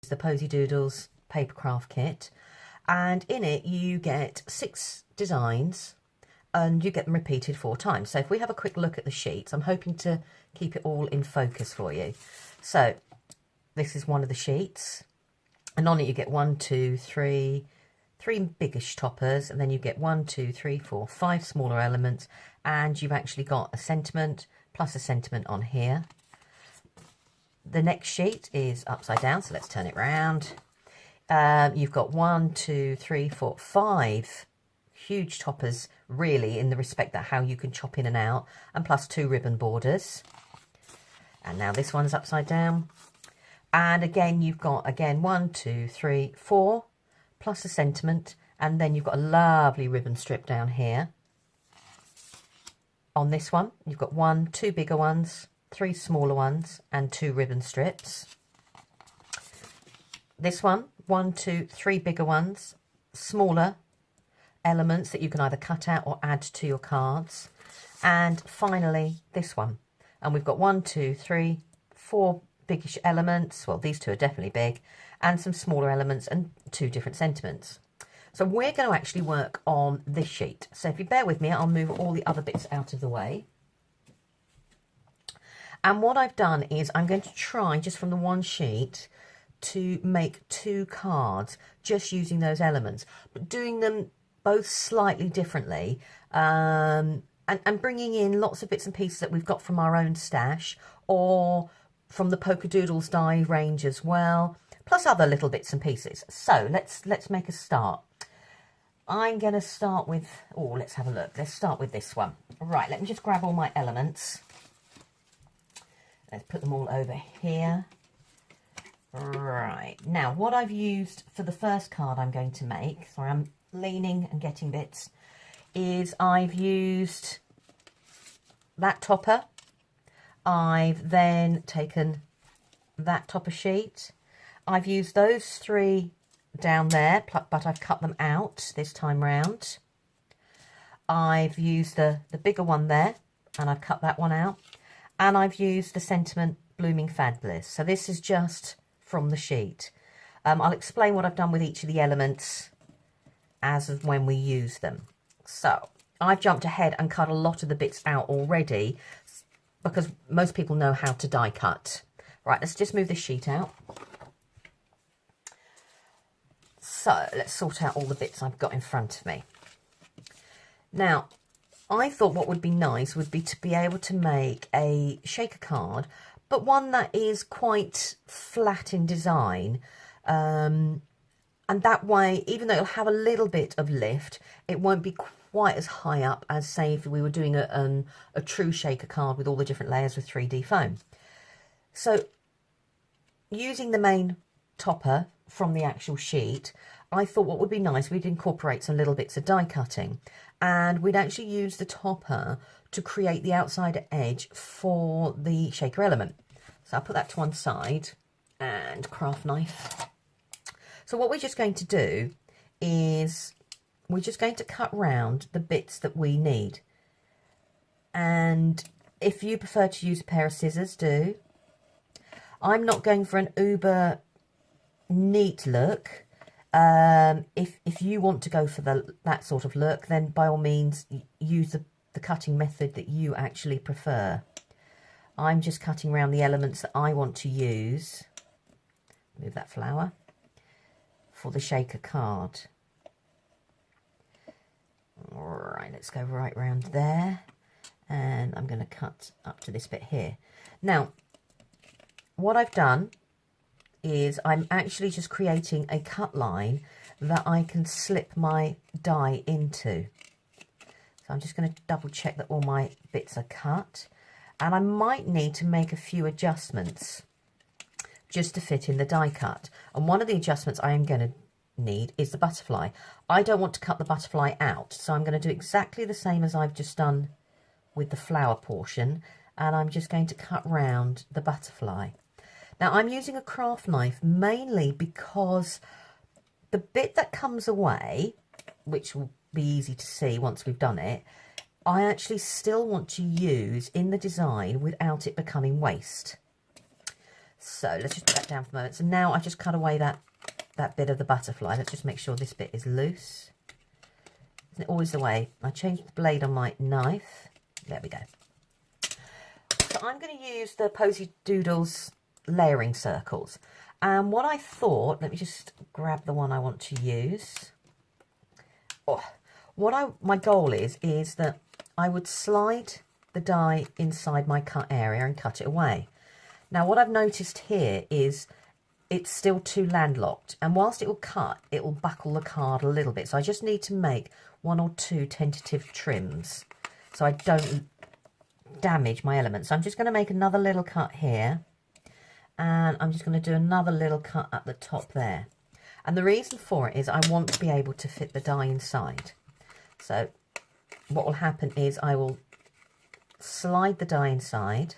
the Posydoodles papercraft kit, and in it you get 6 designs and you get them repeated 4 times. So if we have a quick look at the sheets, I'm hoping to keep it all in focus for you. So this is one of the sheets, and on it you get 1, 2, 3 biggish toppers, and then you get 1, 2, 3, 4, 5 smaller elements, and you've actually got a sentiment plus a sentiment on here. The next sheet is upside down, so let's turn it round. You've got 1, 2, 3, 4, 5 huge toppers, really, in the respect that how you can chop in and out, and plus 2 ribbon borders. And now this one's upside down. And again, you've got, 1, 2, 3, 4, plus a sentiment, and then you've got a lovely ribbon strip down here. On this one, you've got 1, 2 bigger ones, 3 smaller ones, and 2 ribbon strips. This one, 1, 2, 3 bigger ones, smaller elements that you can either cut out or add to your cards. And finally, this one. And we've got 1, 2, 3, 4 biggish elements. Well, these 2 are definitely big, and some smaller elements and 2 different sentiments. So we're going to actually work on this sheet. So if you bear with me, I'll move all the other bits out of the way. And what I've done is I'm going to try, just from the one sheet, to make 2 cards just using those elements, but doing them both slightly differently, and bringing in lots of bits and pieces that we've got from our own stash or from the Polkadoodles die range as well, plus other little bits and pieces. So let's make a start. I'm going to start with, let's have a look. Let's start with this one. Right, let me just grab all my elements. Let's put them all over here. Right, now what I've used for the first card I'm going to make, sorry, I'm leaning and getting bits, is I've used that topper. I've then taken that topper sheet. I've used those 3 down there, but I've cut them out this time round. I've used the bigger one there, and I've cut that one out. And I've used the sentiment Blooming Fabulous. So this is just from the sheet. I'll explain what I've done with each of the elements as of when we use them. So I've jumped ahead and cut a lot of the bits out already because most people know how to die cut. Right, let's just move this sheet out. So let's sort out all the bits I've got in front of me. Now, I thought what would be nice would be to be able to make a shaker card, but one that is quite flat in design. And that way, even though it'll have a little bit of lift, it won't be quite as high up as, say, if we were doing a true shaker card with all the different layers with 3D foam. So using the main topper from the actual sheet, I thought what would be nice, we'd incorporate some little bits of die cutting, and we'd actually use the topper to create the outside edge for the shaker element. So I'll put that to one side, and craft knife. So what we're just going to do is we're just going to cut round the bits that we need. And if you prefer to use a pair of scissors, do. I'm not going for an uber neat look. If you want to go for that sort of look, then by all means use the cutting method that you actually prefer. I'm just cutting around the elements that I want to use. Move that flower for the shaker card. All right, let's go right round there, and I'm going to cut up to this bit here. Now, what I've done is I'm actually just creating a cut line that I can slip my die into. So I'm just going to double check that all my bits are cut, and I might need to make a few adjustments just to fit in the die cut. And one of the adjustments I am going to need is the butterfly. I don't want to cut the butterfly out, so I'm going to do exactly the same as I've just done with the flower portion, and I'm just going to cut round the butterfly. Now I'm using a craft knife mainly because the bit that comes away, which will be easy to see once we've done it, I actually still want to use in the design without it becoming waste. So let's just put that down for a moment. So now I've just cut away that bit of the butterfly. Let's just make sure this bit is loose. Isn't it always the way? I changed the blade on my knife. There we go. So I'm going to use the Posydoodles layering circles. And what I thought, let me just grab the one I want to use. Oh, my goal is that I would slide the die inside my cut area and cut it away. Now what I've noticed here is it's still too landlocked, and whilst it will cut, it will buckle the card a little bit. So I just need to make 1 or 2 tentative trims so I don't damage my element. So I'm just going to make another little cut here, and I'm just going to do another little cut at the top there. And the reason for it is I want to be able to fit the die inside. So what will happen is I will slide the die inside,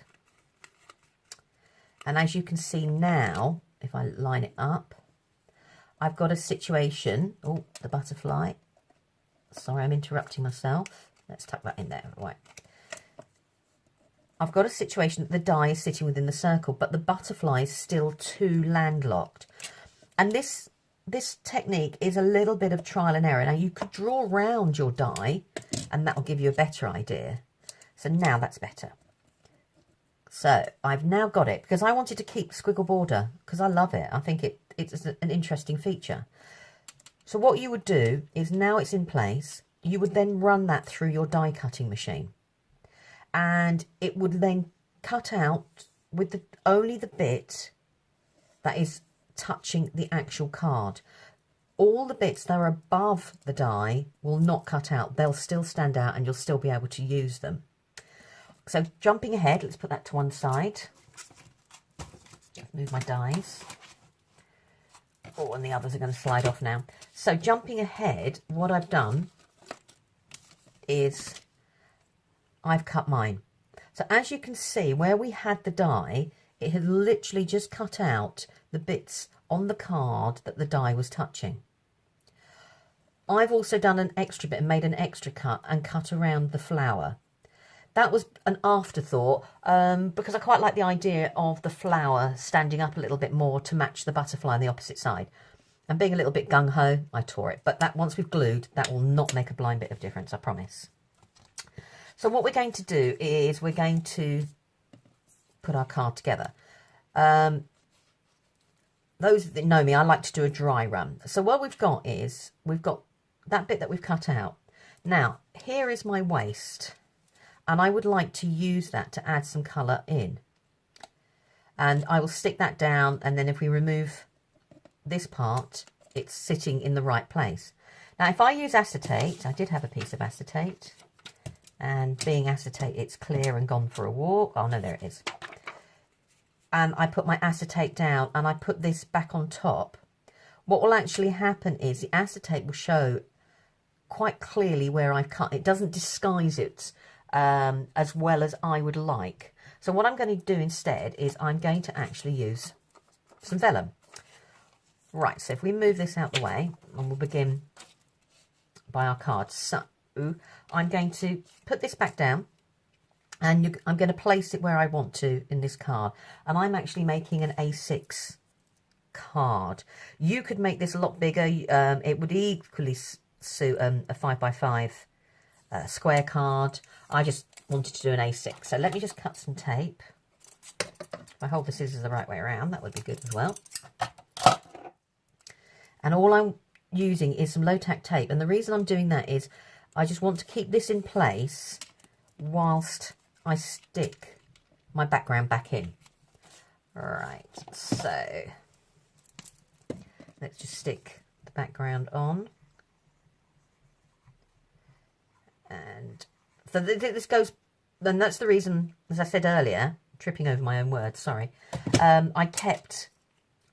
and as you can see now, if I line it up, I've got a situation. Oh, the butterfly. Sorry, I'm interrupting myself. Let's tuck that in there. Right. I've got a situation that the die is sitting within the circle, but the butterfly is still too landlocked. And this technique is a little bit of trial and error. Now, you could draw around your die, and that will give you a better idea. So now that's better. So I've now got it, because I wanted to keep squiggle border, because I love it. I think it's an interesting feature. So what you would do is, now it's in place, you would then run that through your die cutting machine. And it would then cut out with only the bit that is touching the actual card. All the bits that are above the die will not cut out. They'll still stand out, and you'll still be able to use them. So jumping ahead, let's put that to one side. Move my dies. Oh, and the others are going to slide off now. So jumping ahead, what I've done is I've cut mine. So as you can see, where we had the die, it had literally just cut out the bits on the card that the die was touching. I've also done an extra bit and made an extra cut and cut around the flower. That was an afterthought, because I quite like the idea of the flower standing up a little bit more to match the butterfly on the opposite side. And being a little bit gung-ho, I tore it. But that, once we've glued, that will not make a blind bit of difference, I promise. So what we're going to do is we're going to put our card together. Those that know me, I like to do a dry run. So what we've got is, we've got that bit that we've cut out. Now, here is my waist. And I would like to use that to add some colour in. And I will stick that down, and then if we remove this part, it's sitting in the right place. Now, if I use acetate, I did have a piece of acetate, and being acetate, it's clear and gone for a walk. Oh, no, there it is. And I put my acetate down, and I put this back on top. What will actually happen is the acetate will show quite clearly where I've cut. It doesn't disguise it as well as I would like. So what I'm going to do instead is I'm going to actually use some vellum. Right, so if we move this out the way, and we'll begin by our card. So I'm going to put this back down, and I'm going to place it where I want to in this card. And I'm actually making an A6 card. You could make this a lot bigger. It would equally suit a 5x5 square card. I just wanted to do an A6. So let me just cut some tape. If I hold the scissors the right way around, that would be good as well. And all I'm using is some low-tack tape. And the reason I'm doing that is I just want to keep this in place whilst I stick my background back in. Right, so let's just stick the background on. And so this goes, and that's the reason, as I said earlier, tripping over my own words, sorry, I kept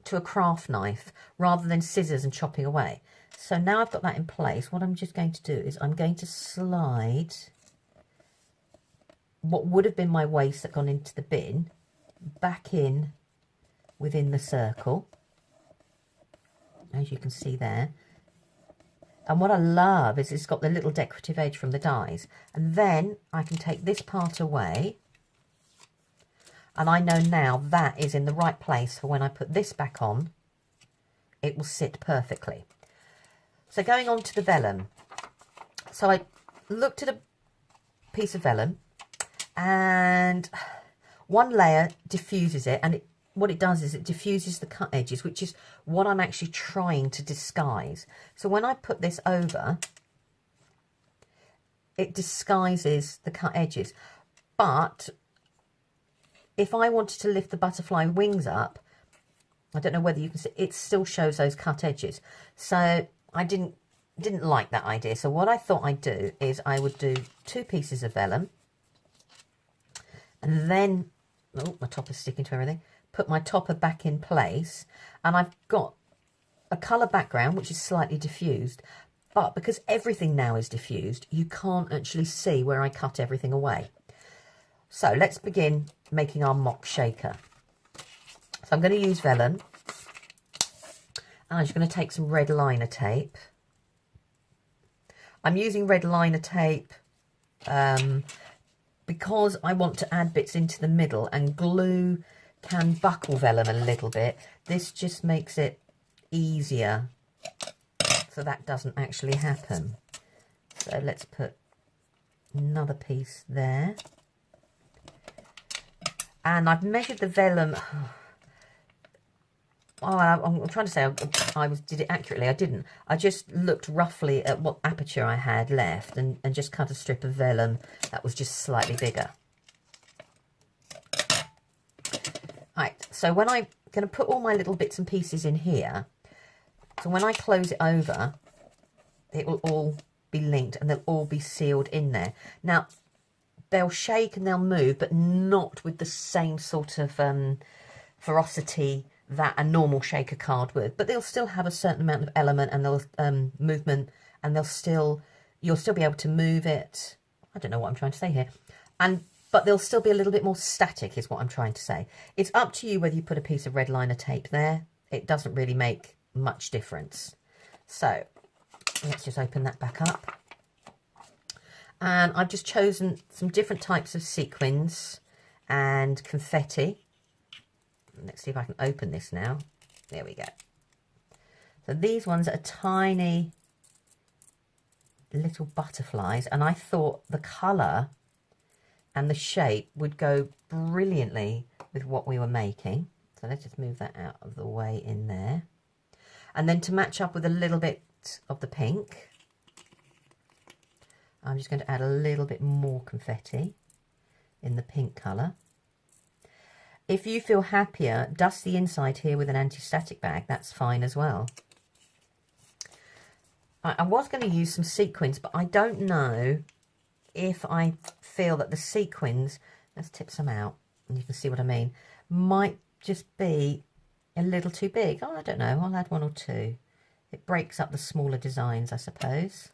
to a craft knife rather than scissors and chopping away. So now I've got that in place, what I'm just going to do is I'm going to slide what would have been my waist that gone into the bin back in within the circle, as you can see there. And what I love is it's got the little decorative edge from the dies. And then I can take this part away, And I know now that is in the right place for when I put this back on, it will sit perfectly. So going on to the vellum. So I looked at a piece of vellum, and one layer diffuses it, and what it does is it diffuses the cut edges, which is what I'm actually trying to disguise. So when I put this over, it disguises the cut edges. But if I wanted to lift the butterfly wings up, I don't know whether you can see, it still shows those cut edges. So I didn't like that idea. So what I thought I'd do is I would do 2 pieces of vellum, and then, oh, my top is sticking to everything, put my topper back in place, and I've got a colour background which is slightly diffused, but because everything now is diffused, you can't actually see where I cut everything away. So let's begin making our mock shaker. So I'm going to use vellum, and I'm just going to take some red liner tape. I'm using red liner tape because I want to add bits into the middle, and glue can buckle vellum a little bit. This just makes it easier so that doesn't actually happen. So let's put another piece there. And I've measured the vellum. Oh, I'm trying to say I did it accurately. I didn't. I just looked roughly at what aperture I had left and just cut a strip of vellum that was just slightly bigger. Right, so when I'm going to put all my little bits and pieces in here, so when I close it over, it will all be linked and they'll all be sealed in there. Now, they'll shake and they'll move, but not with the same sort of ferocity that a normal shaker card would. But they'll still have a certain amount of element, and they'll movement, and you'll still be able to move it. I don't know what I'm trying to say here. But they'll still be a little bit more static is what I'm trying to say. It's up to you whether you put a piece of red liner tape there. It doesn't really make much difference. So let's just open that back up. And I've just chosen some different types of sequins and confetti. Let's see if I can open this now. There we go. So these ones are tiny little butterflies, and I thought the colour and the shape would go brilliantly with what we were making. So let's just move that out of the way in there. And then to match up with a little bit of the pink, I'm just going to add a little bit more confetti in the pink colour. If you feel happier, dust the inside here with an anti-static bag. That's fine as well. I was going to use some sequins, but I don't know if I feel that the sequins, let's tip some out, and you can see what I mean, might just be a little too big. Oh, I don't know. I'll add 1 or 2. It breaks up the smaller designs, I suppose.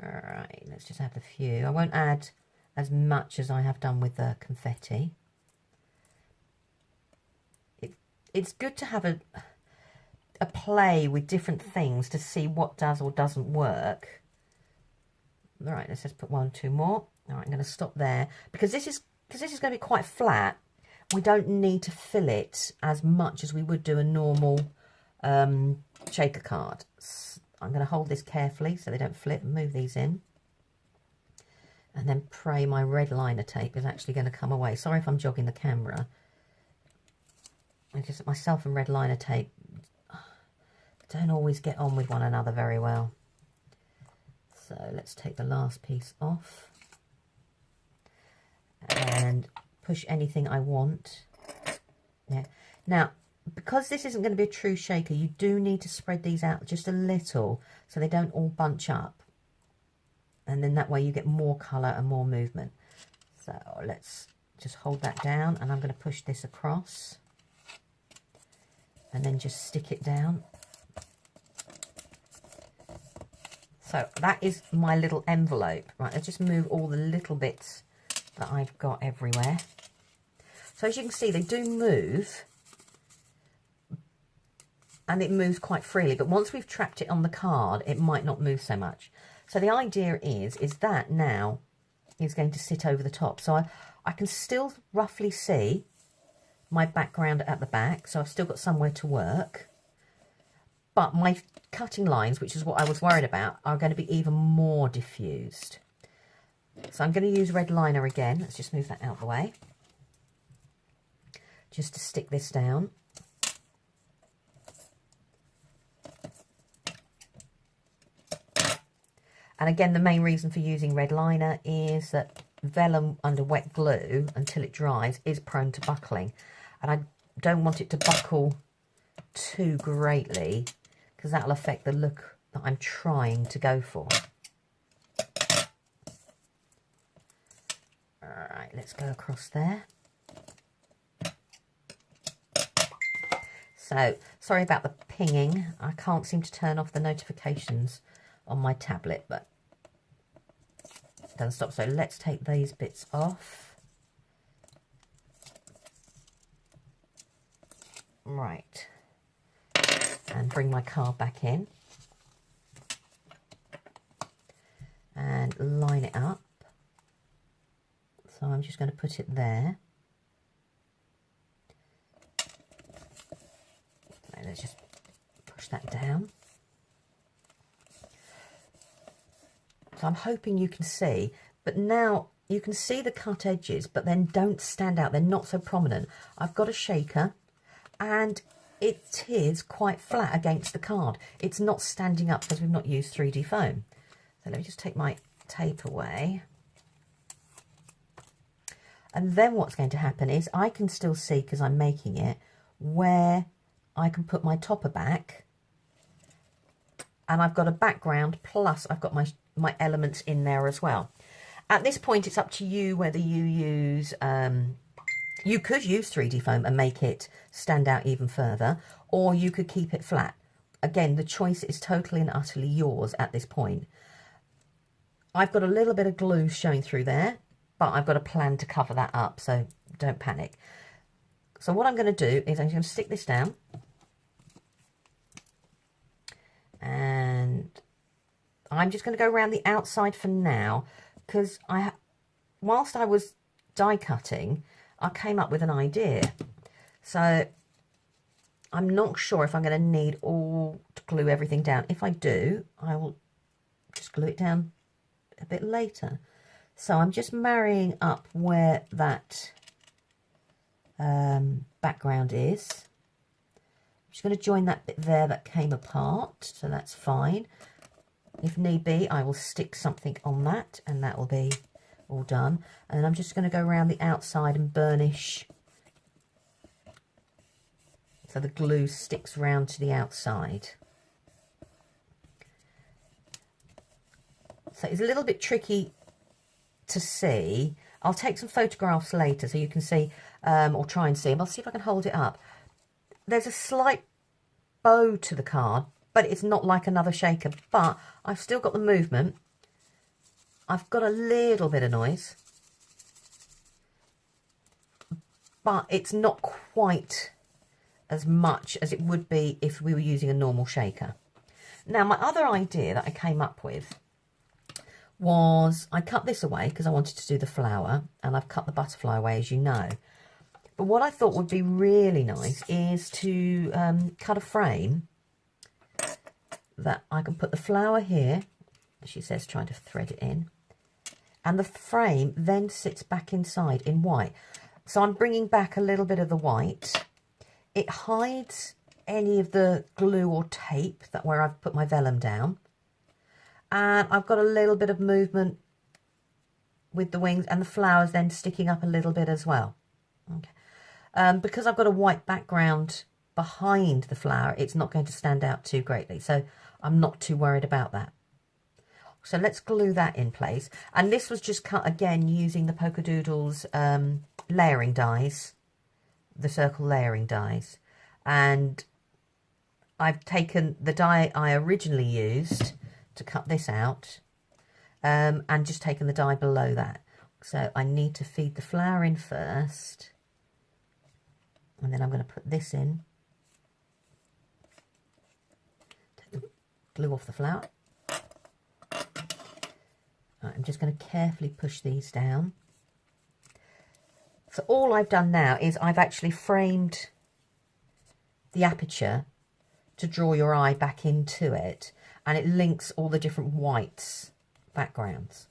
All right, let's just add a few. I won't add as much as I have done with the confetti. It's good to have a play with different things to see what does or doesn't work. All right, let's just put 1 or 2 more. All right, I'm going to stop there because this is going to be quite flat. We don't need to fill it as much as we would do a normal shaker card. I'm going to hold this carefully so they don't flip and move these in. And then pray my red liner tape is actually going to come away. Sorry if I'm jogging the camera. Because myself and red liner tape don't always get on with one another very well. So let's take the last piece off and push anything I want. Yeah. Now, because this isn't going to be a true shaker, you do need to spread these out just a little so they don't all bunch up. And then that way you get more colour and more movement. So let's just hold that down, and I'm going to push this across. And then just stick it down. So that is my little envelope. Right, let's just move all the little bits that I've got everywhere. So as you can see, they do move. And it moves quite freely. But once we've trapped it on the card, it might not move so much. So the idea is that now is going to sit over the top. So I can still roughly see my background at the back, so I've still got somewhere to work. But my cutting lines, which is what I was worried about, are going to be even more diffused. So I'm going to use red liner again. Let's just move that out of the way. Just to stick this down. And again, the main reason for using red liner is that vellum under wet glue, until it dries, is prone to buckling. And I don't want it to buckle too greatly, because that'll affect the look that I'm trying to go for. Alright, let's go across there. So, sorry about the pinging. I can't seem to turn off the notifications on my tablet, but it doesn't stop. So let's take these bits off. Right. And bring my card back in. And line it up. So I'm just going to put it there. And let's just push that down. So I'm hoping you can see, but now you can see the cut edges, but then don't stand out. They're not so prominent. I've got a shaker and it is quite flat against the card. It's not standing up because we've not used 3D foam. So let me just take my tape away. And then what's going to happen is I can still see, because I'm making it, where I can put my topper back. And I've got a background, plus I've got my elements in there as well. At this point, it's up to you whether you use, you could use 3D foam and make it stand out even further, or you could keep it flat. Again, the choice is totally and utterly yours at this point. I've got a little bit of glue showing through there, but I've got a plan to cover that up, so don't panic. So what I'm going to do is I'm going to stick this down. And I'm just going to go around the outside for now, because whilst I was die cutting, I came up with an idea. So I'm not sure if I'm going to need all to glue everything down. If I do, I will just glue it down a bit later. So I'm just marrying up where that background is. I'm just going to join that bit there that came apart, so that's fine. If need be, I will stick something on that, and that will be all done. And then I'm just going to go around the outside and burnish so the glue sticks round to the outside. So it's a little bit tricky to see. I'll take some photographs later so you can see, or try and see. I'll see if I can hold it up. There's a slight bow to the card, but it's not like another shaker, but I've still got the movement. I've got a little bit of noise, but it's not quite as much as it would be if we were using a normal shaker. Now, my other idea that I came up with was I cut this away because I wanted to do the flower, and I've cut the butterfly away, as you know. But what I thought would be really nice is to cut a frame that I can put the flower here. She says trying to thread it in. And the frame then sits back inside in white. So I'm bringing back a little bit of the white. It hides any of the glue or tape that where I've put my vellum down. And I've got a little bit of movement with the wings, and the flowers then sticking up a little bit as well. Okay. Because I've got a white background behind the flower, it's not going to stand out too greatly. So I'm not too worried about that. So let's glue that in place. And this was just cut again using the Polkadoodles layering dies, the circle layering dies. And I've taken the die I originally used to cut this out, and just taken the die below that. So I need to feed the flower in first, and then I'm going to put this in. Take the glue off the flower. Right, I'm just going to carefully push these down. So all I've done now is I've actually framed the aperture to draw your eye back into it, and it links all the different whites backgrounds.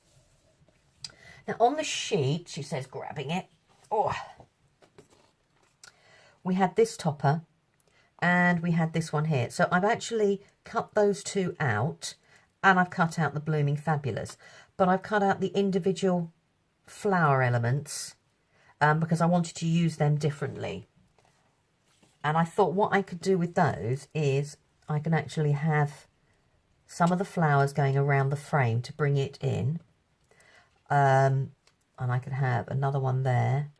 Now on the sheet, she says, grabbing it, oh, we had this topper and we had this one here. So I've actually cut those two out, and I've cut out the Blooming Fabulous, but I've cut out the individual flower elements because I wanted to use them differently. And I thought what I could do with those is I can actually have some of the flowers going around the frame to bring it in. And I could have another one there.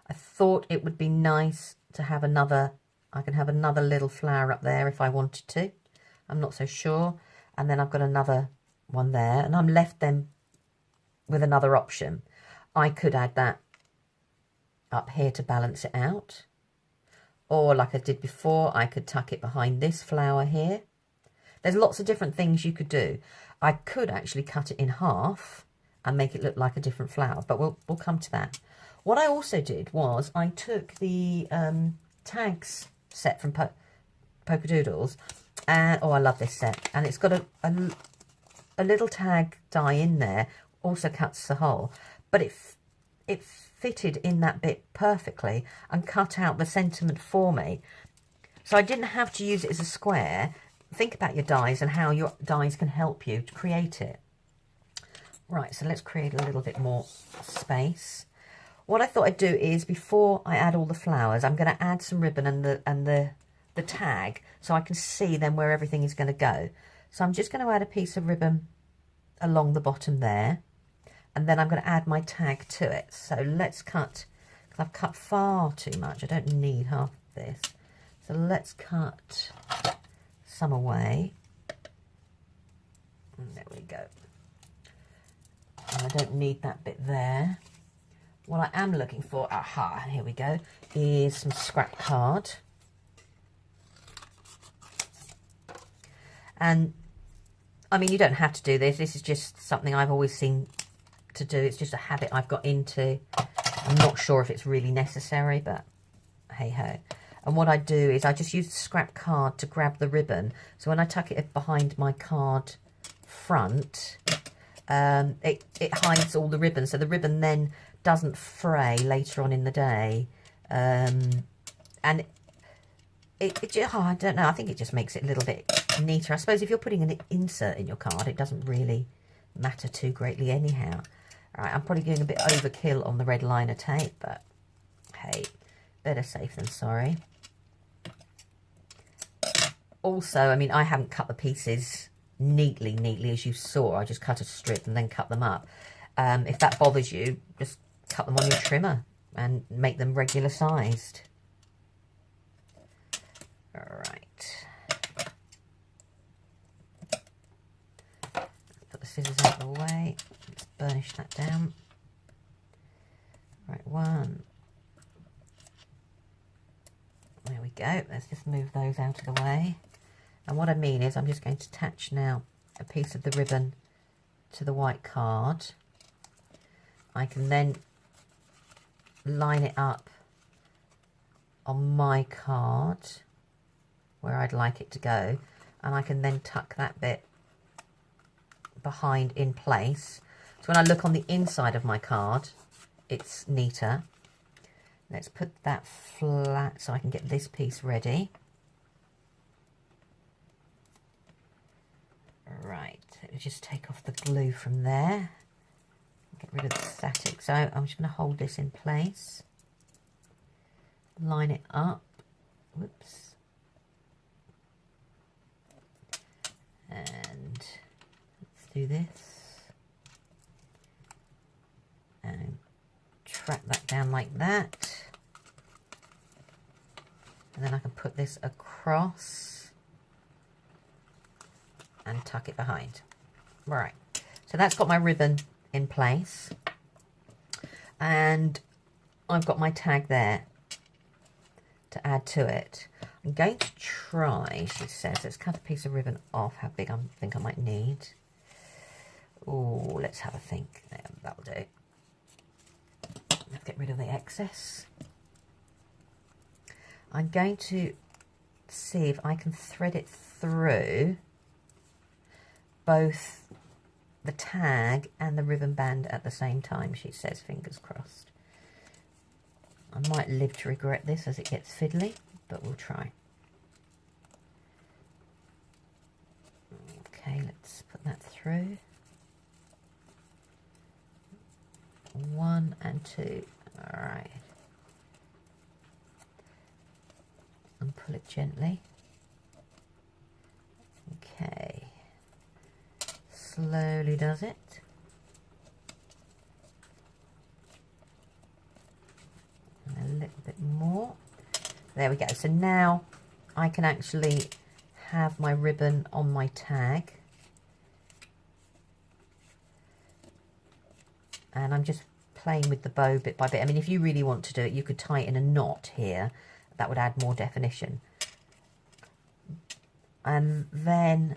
I thought it would be nice to have another, I can have another little flower up there if I wanted to. I'm not so sure. And then I've got another one there, and I'm left them with another option. I could add that up here to balance it out. Or like I did before, I could tuck it behind this flower here. There's lots of different things you could do. I could actually cut it in half and make it look like a different flower, but we'll come to that. What I also did was I took the tags set from Polkadoodles, and oh, I love this set, and it's got a little tag die in there, also cuts the hole, but it fitted in that bit perfectly and cut out the sentiment for me. So I didn't have to use it as a square. Think about your dies and how your dies can help you to create it. Right, so let's create a little bit more space. What I thought I'd do is, before I add all the flowers, I'm going to add some ribbon and the tag, so I can see then where everything is going to go. So I'm just going to add a piece of ribbon along the bottom there, and then I'm going to add my tag to it. So let's cut, because I've cut far too much. I don't need half of this. So let's cut some away. And there we go. And I don't need that bit there. What I am looking for, aha, here we go, is some scrap card. And, I mean, you don't have to do this. This is just something I've always seen to do. It's just a habit I've got into. I'm not sure if it's really necessary, but hey-ho. And what I do is I just use the scrap card to grab the ribbon. So when I tuck it behind my card front, it hides all the ribbon. So the ribbon then doesn't fray later on in the day. And I don't know, I think it just makes it a little bit neater. I suppose if you're putting an insert in your card, it doesn't really matter too greatly anyhow. All right, I'm probably doing a bit overkill on the red liner tape, but hey, better safe than sorry. Also, I mean, I haven't cut the pieces neatly as you saw. I just cut a strip and then cut them up. If that bothers you, just cut them on your trimmer and make them regular sized. All right. Put the scissors out of the way. Let's burnish that down. Right, one. There we go. Let's just move those out of the way. And what I mean is I'm just going to attach now a piece of the ribbon to the white card. I can then line it up on my card where I'd like it to go, and I can then tuck that bit behind in place. So when I look on the inside of my card, it's neater. Let's put that flat so I can get this piece ready. Right, let me just take off the glue from there. Get rid of the static. So I'm just going to hold this in place. Line it up. Whoops. And let's do this. And trap that down like that. And then I can put this across and tuck it behind. Right. So that's got my ribbon in place, and I've got my tag there to add to it. I'm going to try, she says, let's cut a piece of ribbon off how big I think I might need. Oh, let's have a think. Yeah, that'll do. Let's get rid of the excess. I'm going to see if I can thread it through both the tag and the ribbon band at the same time, she says, fingers crossed. I might live to regret this as it gets fiddly, but we'll try. Okay, let's put that through. 1 and 2. All right. And pull it gently. Okay. Slowly does it. And a little bit more. There we go. So now I can actually have my ribbon on my tag. And I'm just playing with the bow bit by bit. I mean, if you really want to do it, you could tie it in a knot here. That would add more definition. And then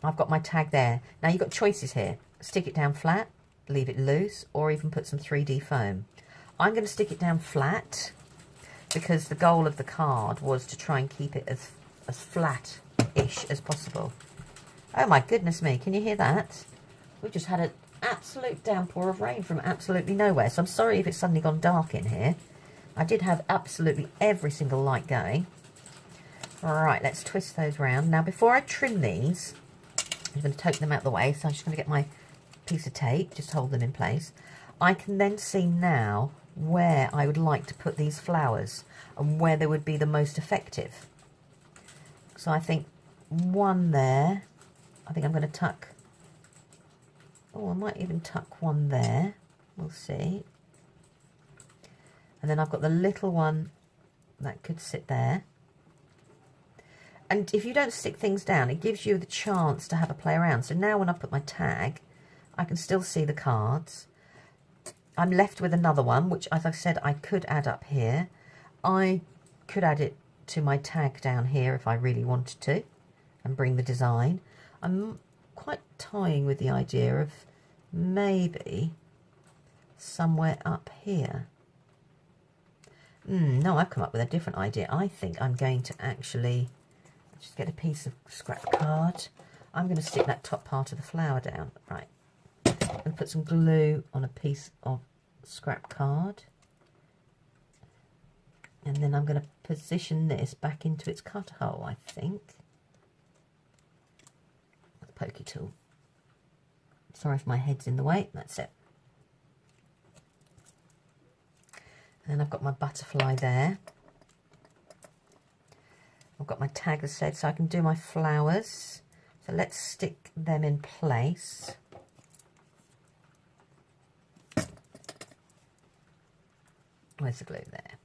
I've got my tag there. Now you've got choices here. Stick it down flat, leave it loose, or even put some 3D foam. I'm going to stick it down flat because the goal of the card was to try and keep it as flat-ish as possible. Oh my goodness me, can you hear that? We've just had an absolute downpour of rain from absolutely nowhere. So I'm sorry if it's suddenly gone dark in here. I did have absolutely every single light going. All right, let's twist those round. Now, before I trim these, I'm going to take them out of the way. So I'm just going to get my piece of tape, just hold them in place. I can then see now where I would like to put these flowers and where they would be the most effective. So I think one there. I think I'm going to tuck. Oh, I might even tuck one there. We'll see. And then I've got the little one that could sit there. And if you don't stick things down, it gives you the chance to have a play around. So now when I put my tag, I can still see the cards. I'm left with another one, which, as I said, I could add up here. I could add it to my tag down here if I really wanted to and bring the design. I'm quite toying with the idea of maybe somewhere up here. No, I've come up with a different idea. I think I'm going to actually just get a piece of scrap card. I'm going to stick that top part of the flower down. Right. I'm going to put some glue on a piece of scrap card. And then I'm going to position this back into its cut hole, I think. Pokey tool. Sorry if my head's in the way. That's it. And then I've got my butterfly there. I've got my tag, as I said, so I can do my flowers. So let's stick them in place. Where's the glue? There.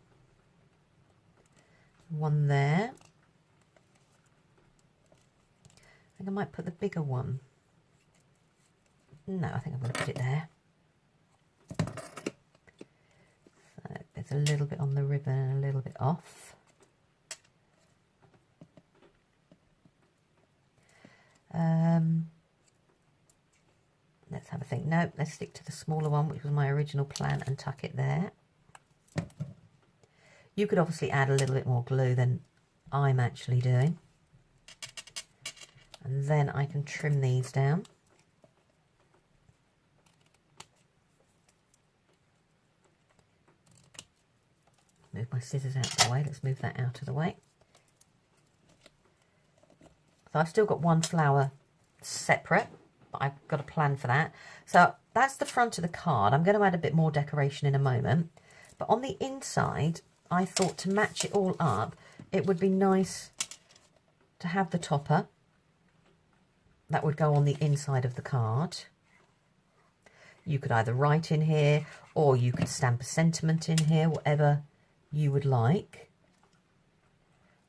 One there. I think I might put the bigger one. No, I think I'm going to put it there. So there's a little bit on the ribbon and a little bit off. Let's have a think. No, let's stick to the smaller one, which was my original plan, and tuck it there. You could obviously add a little bit more glue than I'm actually doing. And then I can trim these down. Move my scissors out of the way. Let's move that out of the way. So I've still got one flower separate, but I've got a plan for that. So that's the front of the card. I'm going to add a bit more decoration in a moment. But on the inside, I thought to match it all up, it would be nice to have the topper. That would go on the inside of the card. You could either write in here or you could stamp a sentiment in here, whatever you would like.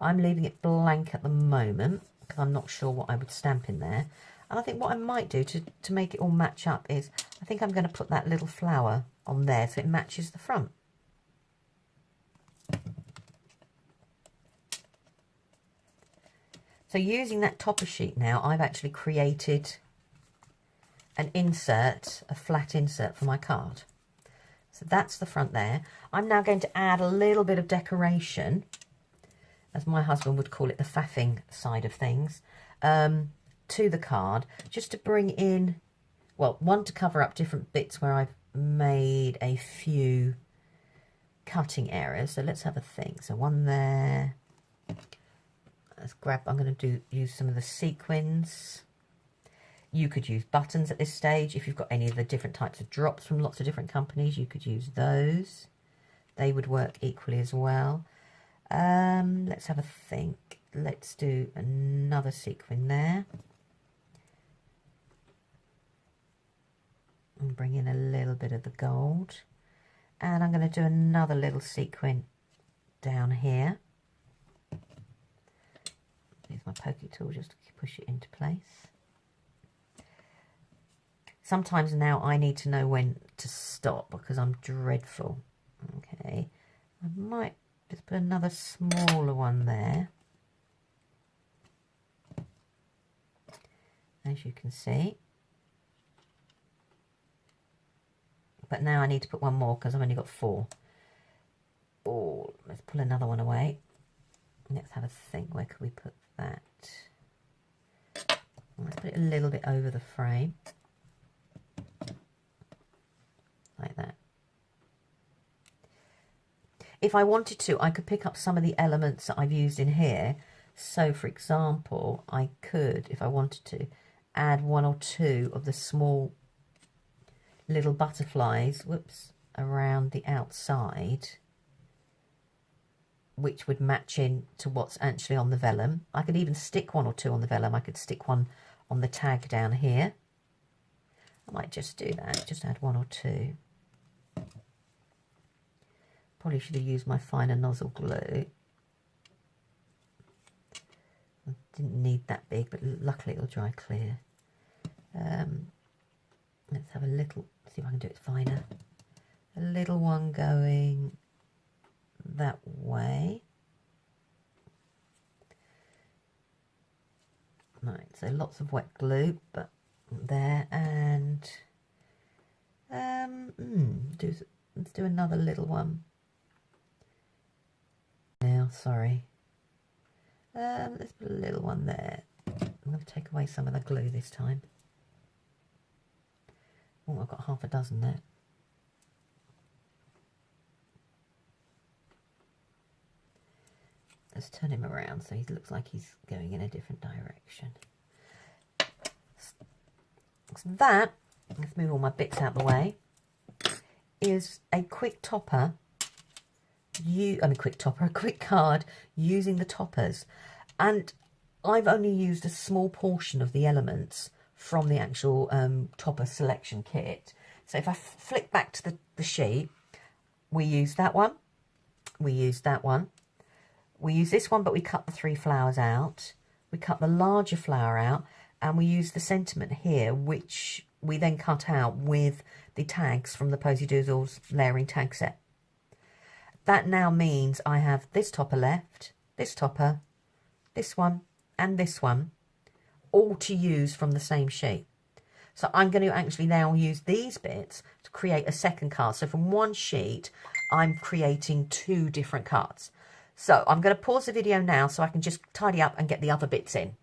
I'm leaving it blank at the moment because I'm not sure what I would stamp in there. And I think what I might do to make it all match up is I think I'm going to put that little flower on there so it matches the front. So using that topper sheet now, I've actually created an insert, a flat insert for my card. So that's the front there. I'm now going to add a little bit of decoration, as my husband would call it, the faffing side of things, to the card, just to bring in, well, one, to cover up different bits where I've made a few cutting errors. So let's have a think. So one there. Let's grab, I'm going to use some of the sequins. You could use buttons at this stage. If you've got any of the different types of drops from lots of different companies, you could use those. They would work equally as well. Let's have a think. Let's do another sequin there. And bring in a little bit of the gold. And I'm going to do another little sequin down here. Use my pokey tool just to push it into place. Sometimes now I need to know when to stop because I'm dreadful. Okay, I might just put another smaller one there. As you can see. But now I need to put one more because I've only got 4. Oh, let's pull another one away. Let's have a think. Where could we put that? Let's put it a little bit over the frame. Like that. If I wanted to, I could pick up some of the elements that I've used in here. So, for example, I could, if I wanted to, add 1 or 2 of the small little butterflies, whoops, around the outside, which would match in to what's actually on the vellum. I could even stick 1 or 2 on the vellum. I could stick one on the tag down here. I might just do that, just add 1 or 2. Probably should have used my finer nozzle glue. I didn't need that big, but luckily it'll dry clear. Let's have a little, see if I can do it finer. A little one going that way. Right, so lots of wet glue, but there, and let's do another little one. Now, sorry. Let's put a little one there. I'm going to take away some of the glue this time. Oh, I've got half a dozen there. Let's turn him around so he looks like he's going in a different direction. So that, let's move all my bits out of the way, is a quick topper. A quick card using the toppers. And I've only used a small portion of the elements from the actual topper selection kit. So if I flick back to the sheet, we use that one, we use that one, we use this one, but we cut the 3 flowers out, we cut the larger flower out, and we use the sentiment here, which we then cut out with the tags from the Posydoodles layering tag set. That now means I have this topper left, this topper, this one, and this one, all to use from the same sheet. So I'm going to actually now use these bits to create a second card. So from one sheet, I'm creating 2 different cards. So I'm going to pause the video now so I can just tidy up and get the other bits in.